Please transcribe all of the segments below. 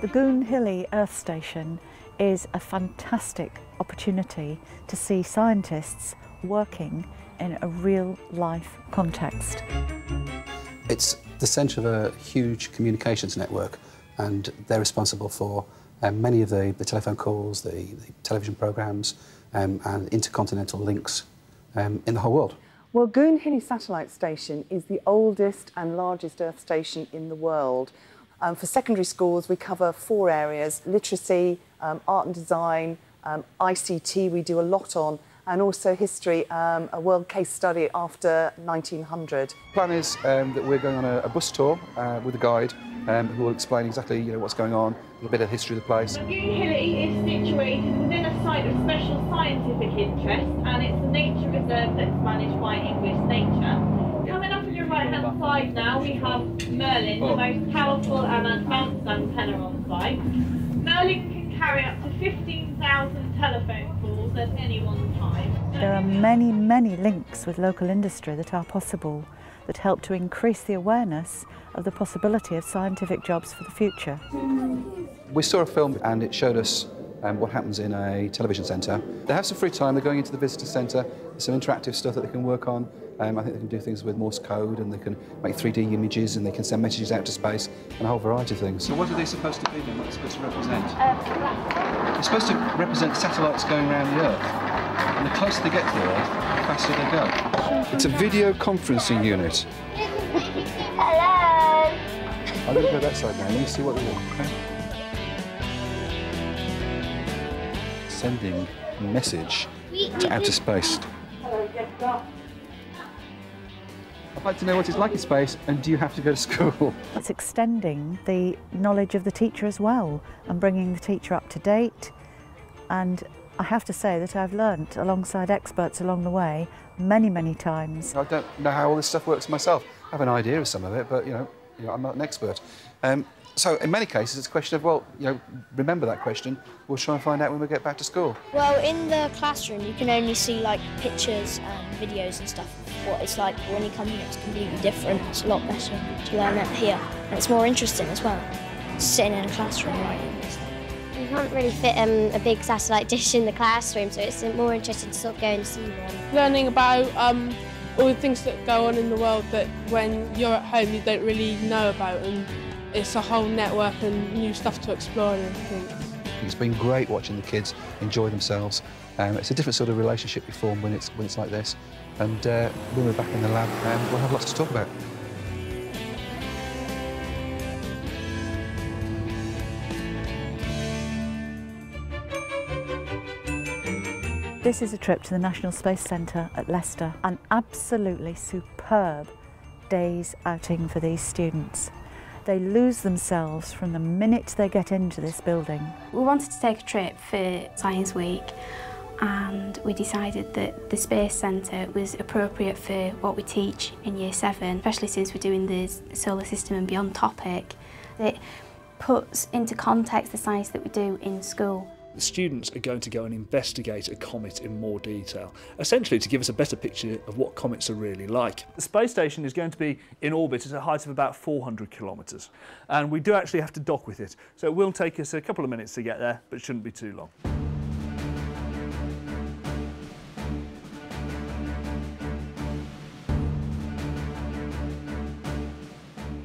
The Goonhilly Earth Station is a fantastic opportunity to see scientists working in a real-life context. It's the centre of a huge communications network, and they're responsible for many of the telephone calls, the television programmes and intercontinental links in the whole world. Well, Goonhilly Satellite Station is the oldest and largest Earth station in the world. For secondary schools, we cover 4 areas: literacy, art and design, ICT we do a lot on, and also history, a world case study after 1900. The plan is that we're going on a bus tour with a guide who will explain exactly what's going on, a little bit of history of the place. Goonhilly is situated within a site of special scientific interest, and it's a nature reserve that's managed by English Nature. Coming up on your right-hand side now, we have Merlin, the most powerful and advanced antenna on site. Merlin can carry up to 15,000 telephone calls at any one time. There are many, many links with local industry that are possible, that help to increase the awareness of the possibility of scientific jobs for the future. We saw a film and it showed us what happens in a television centre. They have some free time, they're going into the visitor centre, there's some interactive stuff that they can work on. I think they can do things with Morse code, and they can make 3D images, and they can send messages out to space, and a whole variety of things. So what are they supposed to be then? What are they supposed to represent? They're supposed to represent satellites going around the Earth. And the closer they get to the Earth, the faster they go. It's a video conferencing unit. Hello! I'm going to go that side now, let me see what they do. Okay. Sending a message to outer space. I'd like to know what it's like in space, and do you have to go to school? It's extending the knowledge of the teacher as well, and bringing the teacher up to date. And I have to say that I've learnt alongside experts along the way many, many times. I don't know how all this stuff works myself. I have an idea of some of it, but I'm not an expert. So in many cases, it's a question of, well, remember that question. We'll try and find out when we get back to school. Well, in the classroom, you can only see like pictures and videos and stuff. What it's like when you come here, it's completely different. It's a lot better to learn that here, and it's more interesting as well. Sitting in a classroom, right? You can't really fit a big satellite dish in the classroom, so it's more interesting to sort of go and see one. Learning about all the things that go on in the world that when you're at home you don't really know about, and it's a whole network and new stuff to explore and everything. It's been great watching the kids enjoy themselves. It's a different sort of relationship we form when it's like this, and when we're back in the lab, we'll have lots to talk about. This is a trip to the National Space Centre at Leicester, an absolutely superb day's outing for these students. They lose themselves from the minute they get into this building. We wanted to take a trip for Science Week, and we decided that the Space Centre was appropriate for what we teach in Year 7, especially since we're doing the solar system and beyond topic. It puts into context the science that we do in school. The students are going to go and investigate a comet in more detail, essentially to give us a better picture of what comets are really like. The space station is going to be in orbit at a height of about 400 kilometres, and we do actually have to dock with it, so it will take us a couple of minutes to get there, but it shouldn't be too long.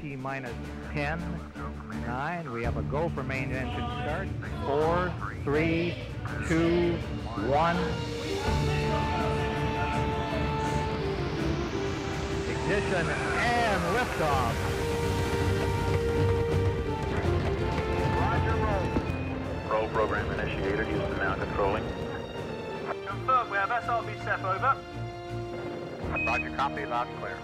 T-minus 10, 9, we have a go for main engine start, 4, 3, 2, 1. Ignition and liftoff. Roger, roll. Roll program initiated, Houston now controlling. Confirm, we have SRB SEP over. Roger, copy, loud and clear.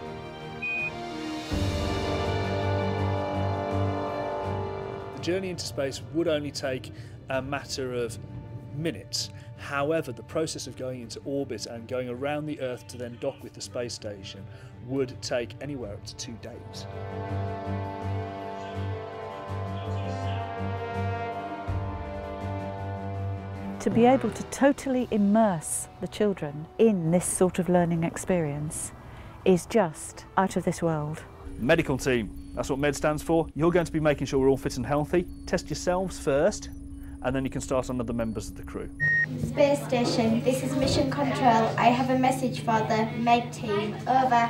The journey into space would only take a matter of minutes. However, the process of going into orbit and going around the Earth to then dock with the space station would take anywhere up to 2 days. To be able to totally immerse the children in this sort of learning experience is just out of this world. Medical team, that's what MED stands for. You're going to be making sure we're all fit and healthy. Test yourselves first, and then you can start on other members of the crew. Space Station, this is Mission Control. I have a message for the MED team. Over.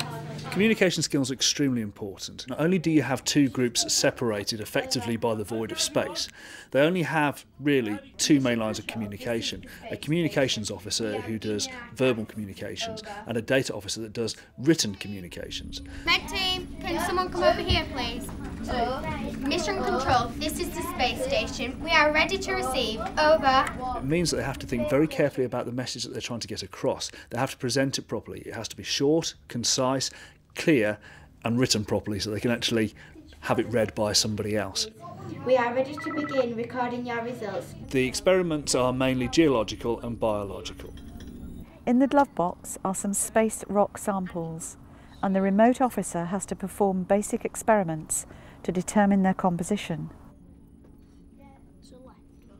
Communication skills are extremely important. Not only do you have two groups separated effectively by the void of space, they only have really two main lines of communication. A communications officer who does verbal communications and a data officer that does written communications. MED team, can someone come over here please? Mission Control, this is the space station. We are ready to receive. Over. It means that they have to think very carefully about the message that they're trying to get across. They have to present it properly. It has to be short, concise, clear and written properly so they can actually have it read by somebody else. We are ready to begin recording your results. The experiments are mainly geological and biological. In the glove box are some space rock samples, and the remote officer has to perform basic experiments to determine their composition.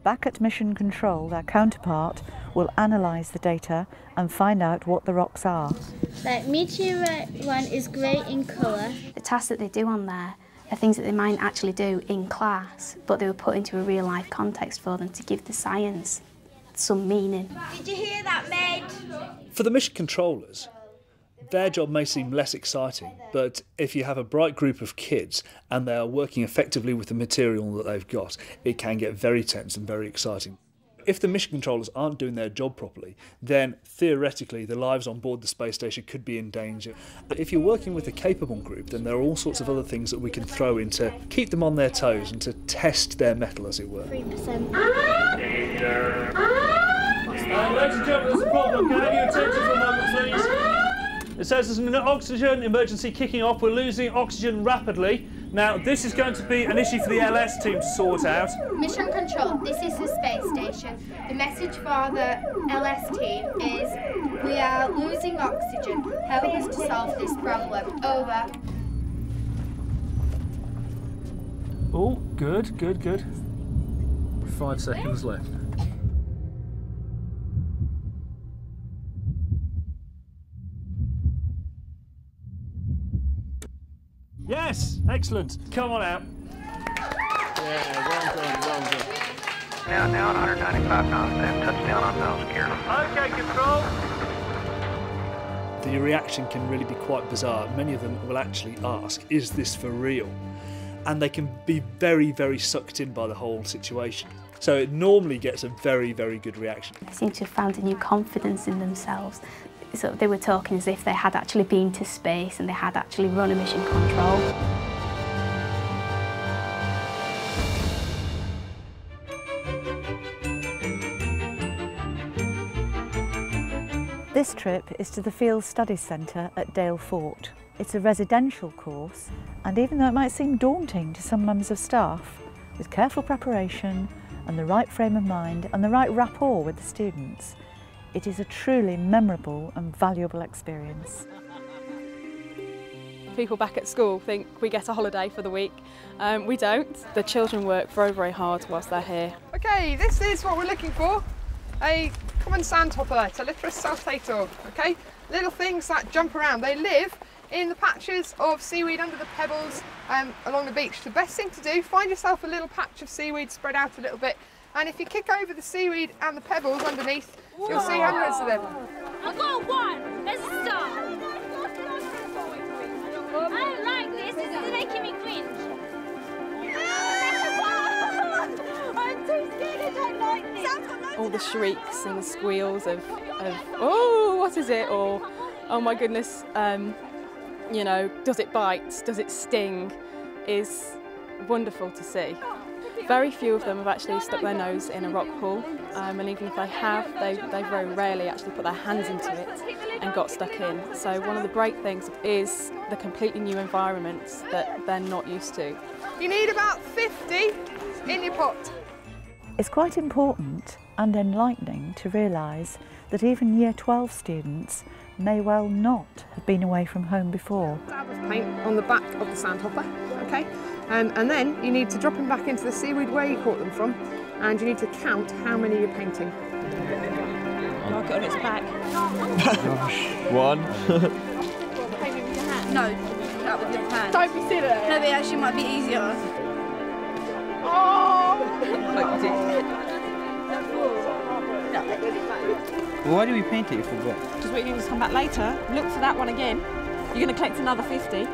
Back at Mission Control, their counterpart will analyse the data and find out what the rocks are. The meteorite one is grey in colour. The tasks that they do on there are things that they might actually do in class, but they were put into a real life context for them to give the science some meaning. Did you hear that, Med? For the mission controllers, their job may seem less exciting, but if you have a bright group of kids and they are working effectively with the material that they've got, it can get very tense and very exciting. If the mission controllers aren't doing their job properly, then theoretically the lives on board the space station could be in danger. But if you're working with a capable group, then there are all sorts of other things that we can throw in to keep them on their toes and to test their mettle, as it were. 3%. Ladies and gentlemen, there's a problem. Can I have your attention for a moment, please? It says there's an oxygen emergency kicking off. We're losing oxygen rapidly. Now, this is going to be an issue for the LS team to sort out. Mission Control, this is the space station. The message for the LS team is we are losing oxygen. Help us to solve this problem. Over. Oh, good, good, good. 5 seconds left. Yes, excellent. Come on out. Yeah, well done, well done. Now down 195 knots and touchdown on nose gear. Okay, control. The reaction can really be quite bizarre. Many of them will actually ask, is this for real? And they can be very, very sucked in by the whole situation. So it normally gets a very, very good reaction. They seem to have found a new confidence in themselves. So they were talking as if they had actually been to space and they had actually run a mission control. This trip is to the Field Studies Centre at Dale Fort. It's a residential course, and even though it might seem daunting to some members of staff, with careful preparation and the right frame of mind and the right rapport with the students, it is a truly memorable and valuable experience. People back at school think we get a holiday for the week. We don't. The children work very, very hard whilst they're here. Okay, this is what we're looking for. A common sandhopper, Telethrus saltator, okay? Little things that jump around. They live in the patches of seaweed under the pebbles along the beach. The best thing to do, find yourself a little patch of seaweed spread out a little bit, and if you kick over the seaweed and the pebbles underneath, you'll see hundreds of them. I got one! There's a star! I don't like this, this is making me cringe. I'm too scared, I don't like this. All the shrieks and the squeals of oh, what is it? Or, oh my goodness, you know, does it bite? Does it sting? Is wonderful to see. Very few of them have actually stuck their nose in a rock pool, and even if they have, they very rarely actually put their hands into it and got stuck in. So one of the great things is the completely new environments that they're not used to. You need about 50 in your pot. It's quite important and enlightening to realise that even Year 12 students may well not have been away from home before. Dab of paint on the back of the sandhopper, okay? And then you need to drop them back into the seaweed where you caught them from, and you need to count how many you're painting. Mark it on its back. 1. No, that with your hand. Don't be silly. No, but it actually might be easier. Well, why do we paint it if we've got? Because we're going to come back later, look for that one again. You're going to collect another 50, and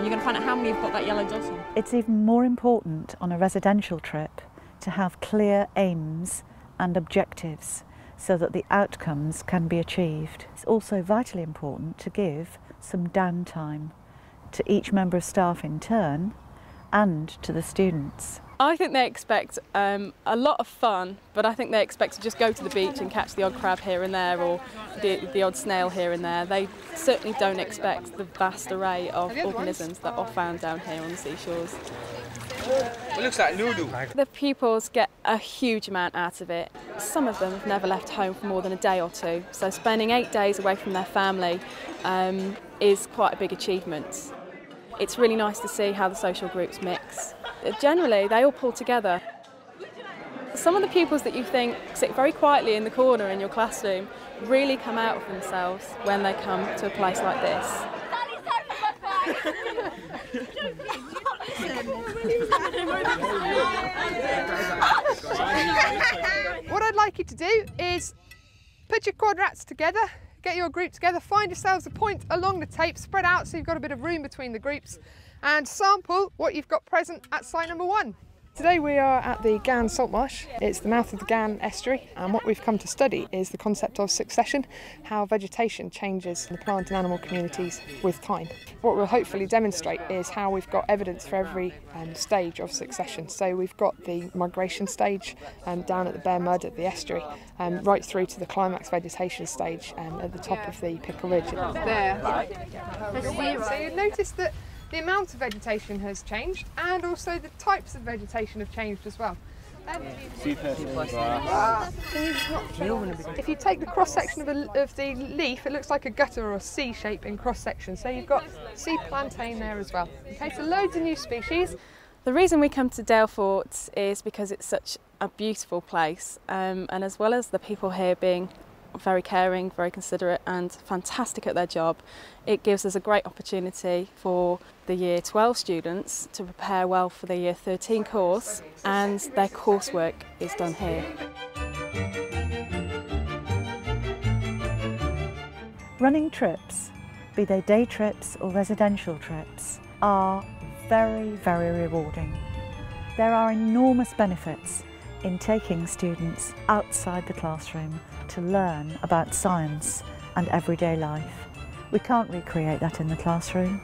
you're going to find out how many you've got that yellow dot on. It's even more important on a residential trip to have clear aims and objectives so that the outcomes can be achieved. It's also vitally important to give some downtime to each member of staff in turn and to the students. I think they expect a lot of fun, but I think they expect to just go to the beach and catch the odd crab here and there, or the odd snail here and there. They certainly don't expect the vast array of organisms that are found down here on the seashores. It looks like noodle. The pupils get a huge amount out of it. Some of them have never left home for more than a day or two, so spending 8 days away from their family is quite a big achievement. It's really nice to see how the social groups mix. Generally, they all pull together. Some of the pupils that you think sit very quietly in the corner in your classroom really come out of themselves when they come to a place like this. What I'd like you to do is put your quadrats together, get your group together, find yourselves a point along the tape, spread out so you've got a bit of room between the groups, and sample what you've got present at site number 1. Today we are at the Gann salt marsh. It's the mouth of the Gann estuary, and what we've come to study is the concept of succession, how vegetation changes the plant and animal communities with time. What we'll hopefully demonstrate is how we've got evidence for every stage of succession. So we've got the migration stage down at the bare mud at the estuary, right through to the climax vegetation stage at the top of the Pickle Ridge. There. So you notice that the amount of vegetation has changed, and also the types of vegetation have changed as well. If you take the cross-section of the leaf, it looks like a gutter or a C shape in cross-section. So you've got sea plantain there as well. Okay, so loads of new species. The reason we come to Dalefort is because it's such a beautiful place, and as well as the people here being very caring, very considerate and fantastic at their job, it gives us a great opportunity for the Year 12 students to prepare well for the Year 13 course, and their coursework is done here. Running trips, be they day trips or residential trips, are very, very rewarding. There are enormous benefits in taking students outside the classroom to learn about science and everyday life. We can't recreate that in the classroom.